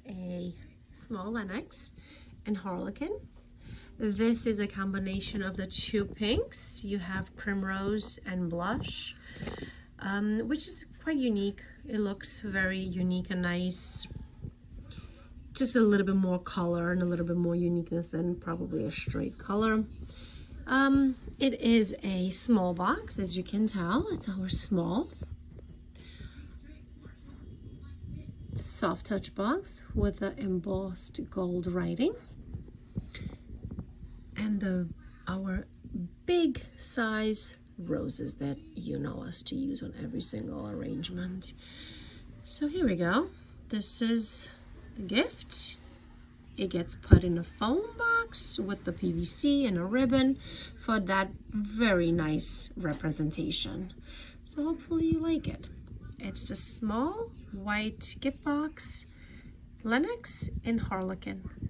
a small Lennox in Harlequin. This is a combination of the two pinks. You have primrose and blush, which is quite unique. It looks very unique and nice. Just a little bit more color and a little bit more uniqueness than probably a straight color. It is a small box, as you can tell. It's our small soft touch box with the embossed gold writing. And our big size roses that you know us to use on every single arrangement. So here we go. This is the gift. It gets put in a foam box with the PVC and a ribbon for that very nice representation. So hopefully you like it. It's the small white gift box, Lennox in Harlequin.